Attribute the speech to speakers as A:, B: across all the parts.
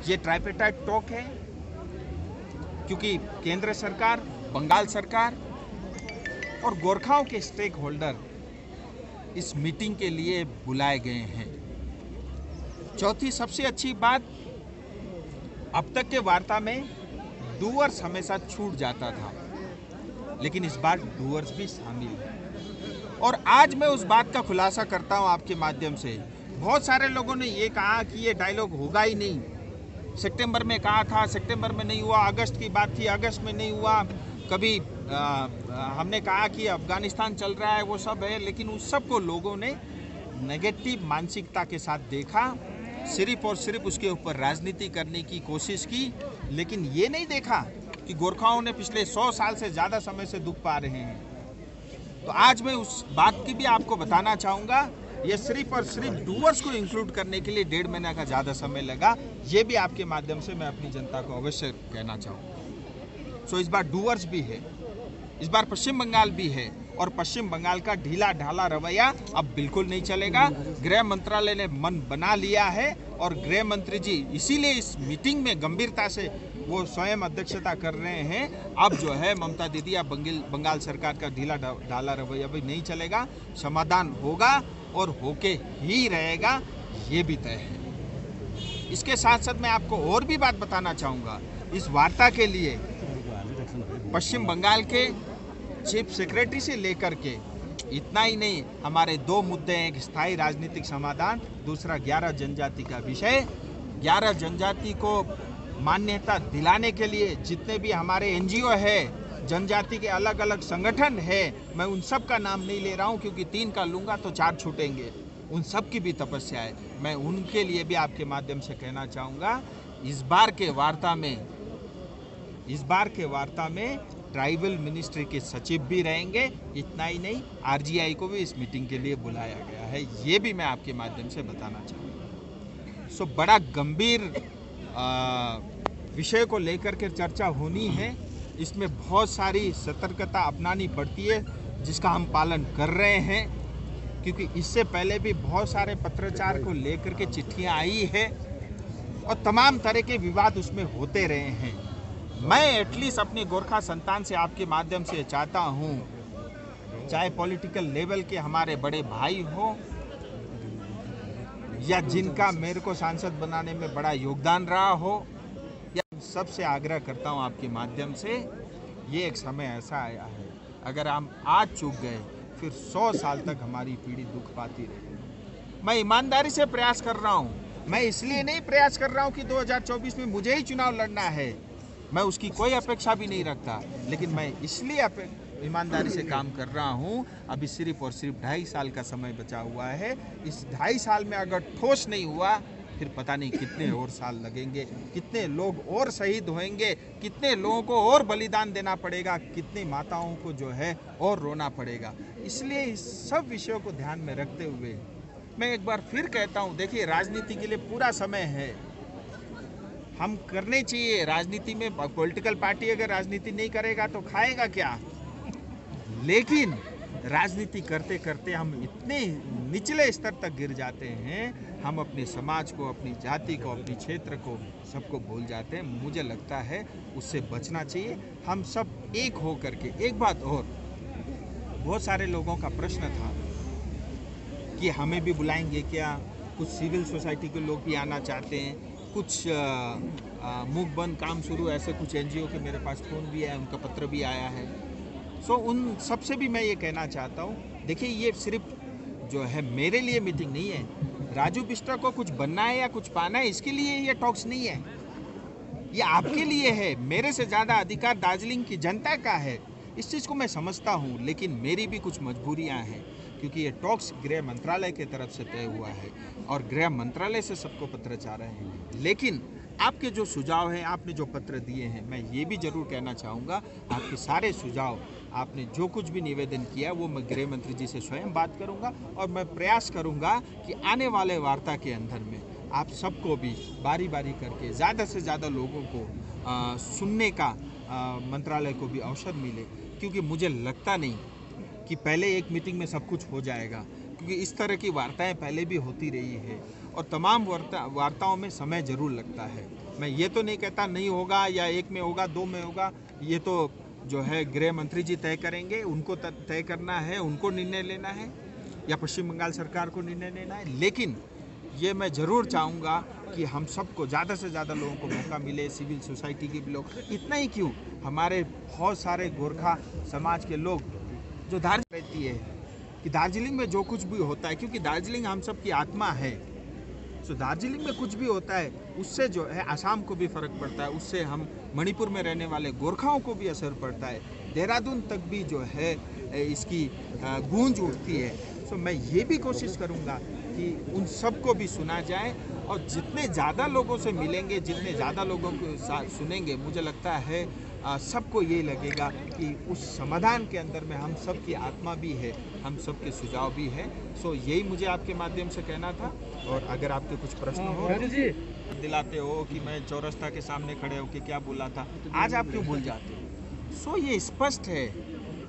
A: ये ट्राइपेटाइट टॉक है क्योंकि केंद्र सरकार, बंगाल सरकार और गोरखाओं के स्टेक होल्डर इस मीटिंग के लिए बुलाए गए हैं। चौथी सबसे अच्छी बात, अब तक के वार्ता में डूअर्स हमेशा छूट जाता था, लेकिन इस बार डूअर्स भी शामिल हैं। और आज मैं उस बात का खुलासा करता हूं आपके माध्यम से। बहुत सारे लोगों ने ये कहा कि ये डायलॉग होगा ही नहीं, सितंबर में कहा था, सितंबर में नहीं हुआ, अगस्त की बात थी, अगस्त में नहीं हुआ, कभी हमने कहा कि अफगानिस्तान चल रहा है, वो सब है, लेकिन उस सब को लोगों ने नेगेटिव मानसिकता के साथ देखा, सिर्फ और सिर्फ उसके ऊपर राजनीति करने की कोशिश की, लेकिन ये नहीं देखा कि गोरखाओं ने पिछले 100 साल से ज़्यादा समय से दुख पा रहे हैं। तो आज मैं उस बात की भी आपको बताना चाहूँगा, ये सिर्फ और सिर्फ डूअर्स को इंक्लूड करने के लिए 1.5 महीना का ज़्यादा समय लगा, ये भी आपके माध्यम से मैं अपनी जनता को अवश्य कहना चाहूँगा। सो इस बार डूअर्स भी है, इस बार पश्चिम बंगाल भी है, और पश्चिम बंगाल का ढीला ढाला रवैया अब बिल्कुल नहीं चलेगा। गृह मंत्रालय ने मन बना लिया है और गृह मंत्री जी इसीलिए इस मीटिंग में गंभीरता से वो स्वयं अध्यक्षता कर रहे हैं। अब जो है ममता दीदी या बंगाल सरकार का ढीला ढाला रवैया भी नहीं चलेगा, समाधान होगा और होके ही रहेगा, ये भी तय है। इसके साथ साथ मैं आपको और भी बात बताना चाहूँगा, इस वार्ता के लिए पश्चिम बंगाल के चीफ सेक्रेटरी से लेकर के इतना ही नहीं, हमारे 2 मुद्दे हैं, एक स्थायी राजनीतिक समाधान, दूसरा 11 जनजाति का विषय। 11 जनजाति को मान्यता दिलाने के लिए जितने भी हमारे एनजीओ है, जनजाति के अलग अलग संगठन है, मैं उन सब का नाम नहीं ले रहा हूं क्योंकि 3 का लूंगा तो 4 छूटेंगे, उन सब की भी तपस्या है। मैं उनके लिए भी आपके माध्यम से कहना चाहूँगा, इस बार के वार्ता में ट्राइबल मिनिस्ट्री के सचिव भी रहेंगे। इतना ही नहीं, आरजीआई को भी इस मीटिंग के लिए बुलाया गया है, ये भी मैं आपके माध्यम से बताना चाहूँगा। सो बड़ा गंभीर विषय को लेकर के चर्चा होनी है, इसमें बहुत सारी सतर्कता अपनानी पड़ती है जिसका हम पालन कर रहे हैं, क्योंकि इससे पहले भी बहुत सारे पत्राचार को लेकर के चिट्ठियाँ आई है और तमाम तरह के विवाद उसमें होते रहे हैं। मैं एटलीस्ट अपनी गोरखा संतान से आपके माध्यम से चाहता हूँ, चाहे पॉलिटिकल लेवल के हमारे बड़े भाई हो या जिनका मेरे को सांसद बनाने में बड़ा योगदान रहा हो, या सबसे आग्रह करता हूँ आपके माध्यम से, ये एक समय ऐसा आया है, अगर हम आज चूक गए फिर 100 साल तक हमारी पीढ़ी दुख पाती रहेगी। मैं ईमानदारी से प्रयास कर रहा हूँ, मैं इसलिए नहीं प्रयास कर रहा हूँ कि 2024 में मुझे ही चुनाव लड़ना है, मैं उसकी कोई अपेक्षा भी नहीं रखता, लेकिन मैं इसलिए ईमानदारी से काम कर रहा हूँ। अभी सिर्फ और सिर्फ 2.5 साल का समय बचा हुआ है, इस 2.5 साल में अगर ठोस नहीं हुआ फिर पता नहीं कितने और साल लगेंगे, कितने लोग और शहीद होंगे, कितने लोगों को और बलिदान देना पड़ेगा, कितनी माताओं को जो है और रोना पड़ेगा। इसलिए इस सब विषयों को ध्यान में रखते हुए मैं एक बार फिर कहता हूँ, देखिए राजनीति के लिए पूरा समय है, हम करने चाहिए। राजनीति में पॉलिटिकल पार्टी अगर राजनीति नहीं करेगा तो खाएगा क्या, लेकिन राजनीति करते करते हम इतने निचले स्तर तक गिर जाते हैं, हम अपने समाज को, अपनी जाति को, अपने क्षेत्र को, सबको भूल जाते हैं। मुझे लगता है उससे बचना चाहिए, हम सब एक हो करके। एक बात और, बहुत सारे लोगों का प्रश्न था कि हमें भी बुलाएंगे क्या, कुछ सिविल सोसाइटी के लोग भी आना चाहते हैं, कुछ मुख बंद काम शुरू, ऐसे कुछ एनजीओ के मेरे पास फ़ोन भी आया, उनका पत्र भी आया है। सो उन सबसे भी मैं ये कहना चाहता हूँ, देखिए ये सिर्फ जो है मेरे लिए मीटिंग नहीं है, राजू बिष्ट को कुछ बनना है या कुछ पाना है, इसके लिए ये टॉक्स नहीं है, ये आपके लिए है। मेरे से ज़्यादा अधिकार दार्जिलिंग की जनता का है, इस चीज़ को मैं समझता हूँ, लेकिन मेरी भी कुछ मजबूरियाँ हैं, क्योंकि ये टॉक्स गृह मंत्रालय की तरफ से तय हुआ है और गृह मंत्रालय से सबको पत्राचार हैं। लेकिन आपके जो सुझाव हैं, आपने जो पत्र दिए हैं, मैं ये भी ज़रूर कहना चाहूँगा, आपके सारे सुझाव, आपने जो कुछ भी निवेदन किया वो मैं गृह मंत्री जी से स्वयं बात करूँगा और मैं प्रयास करूँगा कि आने वाले वार्ता के अंदर में आप सबको भी बारी बारी करके ज़्यादा से ज़्यादा लोगों को सुनने का मंत्रालय को भी अवसर मिले, क्योंकि मुझे लगता नहीं कि पहले एक मीटिंग में सब कुछ हो जाएगा, क्योंकि इस तरह की वार्ताएं पहले भी होती रही है और तमाम वार्ताओं में समय जरूर लगता है। मैं ये तो नहीं कहता नहीं होगा या एक में होगा, दो में होगा, ये तो जो है गृह मंत्री जी तय करेंगे, उनको तय करना है, उनको निर्णय लेना है या पश्चिम बंगाल सरकार को निर्णय लेना है। लेकिन ये मैं ज़रूर चाहूँगा कि हम सबको ज़्यादा से ज़्यादा लोगों को मौका मिले, सिविल सोसाइटी के भी लोग, इतना ही क्यों, हमारे बहुत सारे गोरखा समाज के लोग जो दार्जिलिंग रहती है कि दार्जिलिंग में जो कुछ भी होता है, क्योंकि दार्जिलिंग हम सब की आत्मा है, तो दार्जिलिंग में कुछ भी होता है उससे जो है असम को भी फ़र्क पड़ता है, उससे हम मणिपुर में रहने वाले गोरखाओं को भी असर पड़ता है, देहरादून तक भी जो है इसकी गूंज उठती है। तो मैं ये भी कोशिश करूँगा कि उन सबको भी सुना जाए और जितने ज़्यादा लोगों से मिलेंगे, जितने ज़्यादा लोगों को सुनेंगे, मुझे लगता है सबको ये लगेगा कि उस समाधान के अंदर में हम सब की आत्मा भी है, हम सब के सुझाव भी है। सो यही मुझे आपके माध्यम से कहना था। और अगर आपके कुछ प्रश्न हो दिलाते हो कि मैं चौरस्ता के सामने खड़े होकर क्या बोला था, आज आप क्यों भूल जाते हो? सो ये स्पष्ट है।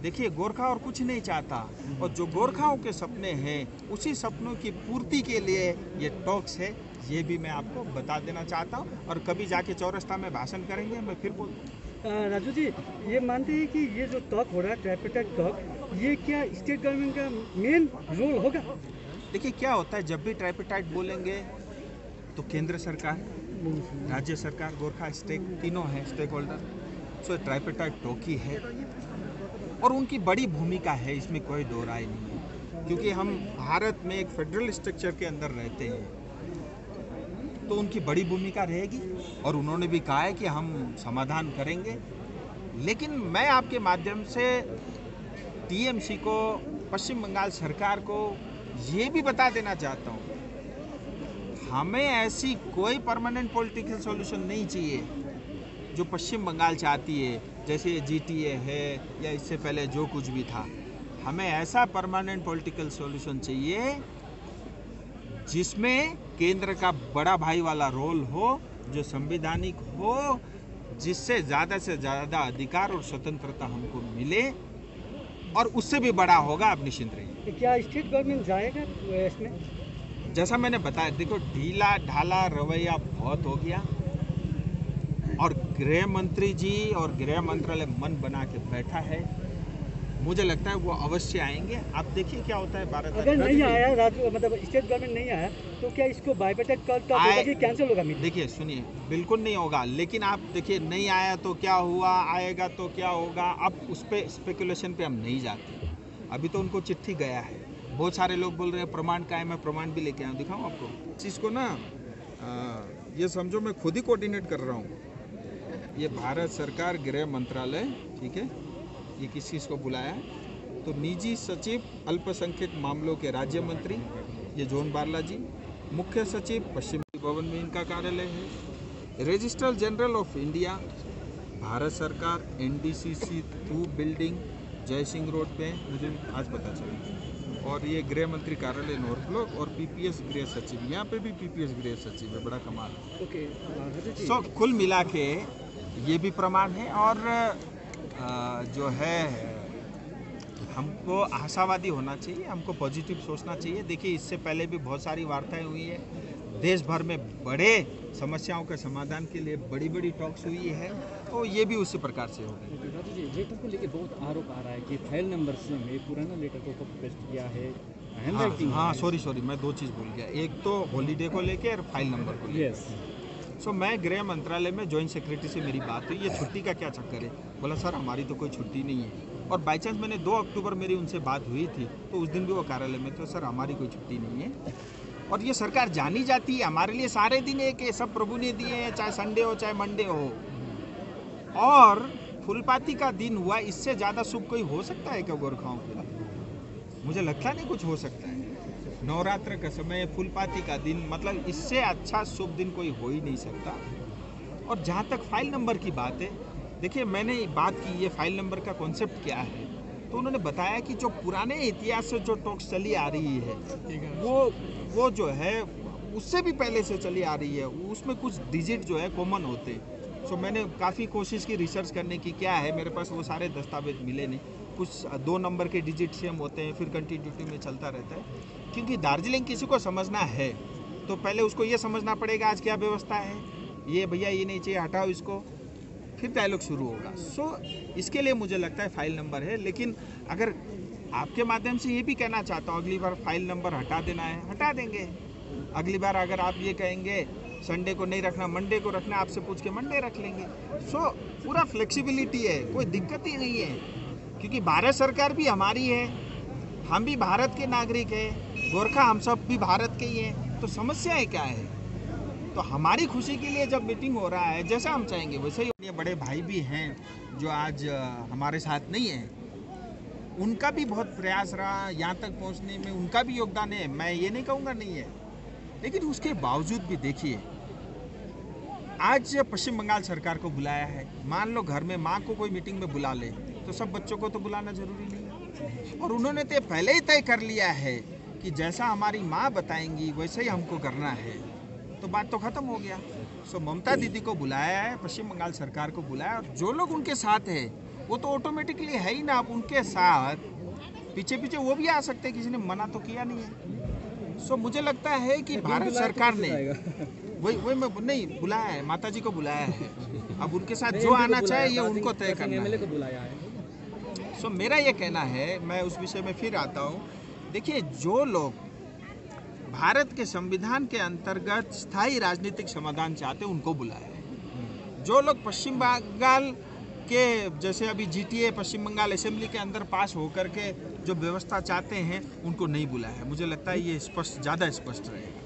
A: देखिए, गोरखा और कुछ नहीं चाहता, और जो गोरखाओं के सपने हैं उसी सपनों की पूर्ति के लिए ये टॉक्स है, ये भी मैं आपको बता देना चाहता हूँ। और कभी जाके चौरस्ता में भाषण करेंगे, मैं फिर बोल
B: राजू जी, ये मानते हैं कि ये जो टॉक हो रहा है ट्राइपेटाइट टॉक, ये क्या स्टेट गवर्नमेंट का मेन रोल होगा?
A: देखिए, क्या होता है जब भी ट्राइपेटाइट बोलेंगे तो केंद्र सरकार, राज्य सरकार, गोरखा स्टेक, तीनों हैं स्टेक होल्डर। सो ट्राइपेटाइट टॉक ही है और उनकी बड़ी भूमिका है, इसमें कोई दो राय नहीं है, क्योंकि हम भारत में एक फेडरल स्ट्रक्चर के अंदर रहते हैं, तो उनकी बड़ी भूमिका रहेगी और उन्होंने भी कहा है कि हम समाधान करेंगे। लेकिन मैं आपके माध्यम से टीएमसी को, पश्चिम बंगाल सरकार को ये भी बता देना चाहता हूँ, हमें ऐसी कोई परमानेंट पॉलिटिकल सॉल्यूशन नहीं चाहिए जो पश्चिम बंगाल चाहती है, जैसे जीटीए है या इससे पहले जो कुछ भी था। हमें ऐसा परमानेंट पॉलिटिकल सॉल्यूशन चाहिए जिसमें केंद्र का बड़ा भाई वाला रोल हो, जो संवैधानिक हो, जिससे से ज़्यादा अधिकार और स्वतंत्रता हमको मिले, और उससे भी बड़ा होगा, आप निश्चिंत रहिए।
B: क्या स्टेट गवर्नमेंट जाएगा इसमें?
A: जैसा मैंने बताया, देखो ढीला ढाला रवैया बहुत हो गया और गृह मंत्री जी और गृह मंत्रालय मन बना के बैठा है। मुझे लगता है वो अवश्य आएंगे। आप देखिए क्या होता है। भारत
B: अगर नहीं आया, मतलब स्टेट गवर्नमेंट नहीं आया, तो क्या इसको बाइपेटेड कैंसिल होगा?
A: देखिए सुनिए, बिल्कुल नहीं होगा, लेकिन आप देखिए नहीं आया तो क्या हुआ, आएगा तो क्या होगा, अब उस पर स्पेकुलेशन पे हम नहीं जाते। अभी तो उनको चिट्ठी गया है, बहुत सारे लोग बोल रहे हैं प्रमाण का है, मैं प्रमाण भी लेके आया हूँ, दिखाऊँ आपको। चीज़ को ना ये समझो मैं खुद ही कोऑर्डिनेट कर रहा हूँ। ये भारत सरकार गृह मंत्रालय, ठीक है, ये किस चीज़ को बुलाया है, तो निजी सचिव अल्पसंख्यक मामलों के राज्य मंत्री ये जॉन बारला जी, मुख्य सचिव पश्चिम भवन में इनका कार्यालय है, registrar general of India Bharat सरकार NDCC 2 बिल्डिंग जय सिंह रोड पे, मुझे आज पता चला। और ये गृह मंत्री कार्यालय नॉर्थ ब्लॉक और PPS गृह सचिव, यहाँ पे भी PPS गृह सचिव है, बड़ा कमाल।
B: ओके,
A: सो कुल मिला के ये भी प्रमाण है। और जो है हमको आशावादी होना चाहिए, हमको पॉजिटिव सोचना चाहिए। देखिए इससे पहले भी बहुत सारी वार्ताएं हुई है, देश भर में बड़े समस्याओं के समाधान के लिए बड़ी बड़ी टॉक्स हुई है, तो ये भी उसी प्रकार से होगी।
B: राजू जी, लेटर को लेकर बहुत आरोप आ रहा है कि फाइल नंबर से में पुराना लेटर को कॉपी पेस्ट किया है, हैंडराइटिंग।
A: हाँ सॉरी मैं दो चीज़ भूल गया, एक तो हॉलीडे को लेके और फाइल नंबर को लेके। सो मैं गृह मंत्रालय में जॉइंट सेक्रेटरी से मेरी बात हुई, ये छुट्टी का क्या चक्कर है? बोला सर हमारी तो कोई छुट्टी नहीं है। और बाई चांस मैंने 2 अक्टूबर मेरी उनसे बात हुई थी, तो उस दिन भी वो कार्यालय में, तो सर हमारी कोई छुट्टी नहीं है और ये सरकार जानी जाती है, हमारे लिए सारे दिन एक सब प्रभु ने दिए हैं, चाहे संडे हो चाहे मंडे हो। और फुलपाती का दिन हुआ, इससे ज़्यादा शुभ कोई हो सकता है क्या गोरखाओं के लिए? मुझे लगता नहीं कुछ हो सकता है। नवरात्र का समय, फुलपाती का दिन, मतलब इससे अच्छा शुभ दिन कोई हो ही नहीं सकता। और जहाँ तक फाइल नंबर की बात है, देखिए मैंने बात की ये फाइल नंबर का कॉन्सेप्ट क्या है, तो उन्होंने बताया कि जो पुराने इतिहास से जो टॉक्स चली आ रही है वो जो है उससे भी पहले से चली आ रही है, उसमें कुछ डिजिट जो है कॉमन होते हैं। सो मैंने काफ़ी कोशिश की रिसर्च करने की, क्या है मेरे पास वो सारे दस्तावेज मिले नहीं, कुछ 2 नंबर के डिजिट सेम होते हैं, फिर कंटिन्यूटी में चलता रहता है। क्योंकि दार्जिलिंग किसी को समझना है तो पहले उसको ये समझना पड़ेगा आज क्या व्यवस्था है, ये भैया ये नहीं चाहिए, हटाओ इसको, फिर डायलॉग शुरू होगा। सो इसके लिए मुझे लगता है फाइल नंबर है। लेकिन अगर आपके माध्यम से ये भी कहना चाहता हूँ, अगली बार फाइल नंबर हटा देना है, हटा देंगे। अगली बार अगर आप ये कहेंगे संडे को नहीं रखना, मंडे को रखना, आपसे पूछ के मंडे रख लेंगे। सो पूरा फ्लेक्सिबिलिटी है, कोई दिक्कत ही नहीं है, क्योंकि भारत सरकार भी हमारी है, हम भी भारत के नागरिक हैं, गोरखा हम सब भी भारत के ही हैं, तो समस्याएं क्या है? तो हमारी खुशी के लिए जब मीटिंग हो रहा है, जैसा हम चाहेंगे वैसे ही। ये बड़े भाई भी हैं जो आज हमारे साथ नहीं हैं, उनका भी बहुत प्रयास रहा यहाँ तक पहुँचने में, उनका भी योगदान है, मैं ये नहीं कहूँगा नहीं है। लेकिन उसके बावजूद भी देखिए, आज पश्चिम बंगाल सरकार को बुलाया है, मान लो घर में माँ को कोई मीटिंग में बुला ले, तो सब बच्चों को तो बुलाना जरूरी नहीं है। और उन्होंने तो पहले ही तय कर लिया है कि जैसा हमारी माँ बताएंगी वैसे ही हमको करना है, तो बात तो खत्म हो गया। सो ममता दीदी को बुलाया है, पश्चिम बंगाल सरकार को बुलाया, और जो लोग उनके साथ है वो तो ऑटोमेटिकली है ही ना। आप उनके साथ पीछे पीछे वो भी आ सकते हैं, किसी ने मना तो किया नहीं है। सो मुझे लगता है कि भारत सरकार ने वही मैं नहीं बुलाया है, माता जी को बुलाया है, अब उनके साथ जो आना चाहे ये उनको तय करना है। सो मेरा ये कहना है, मैं उस विषय में फिर आता हूँ। देखिए, जो लोग भारत के संविधान के अंतर्गत स्थायी राजनीतिक समाधान चाहते हैं उनको बुलाया है। जो लोग पश्चिम बंगाल के जैसे अभी GTA पश्चिम बंगाल असेंबली के अंदर पास होकर के जो व्यवस्था चाहते हैं उनको नहीं बुलाया है। मुझे लगता है ये स्पष्ट, ज़्यादा स्पष्ट रहेगा।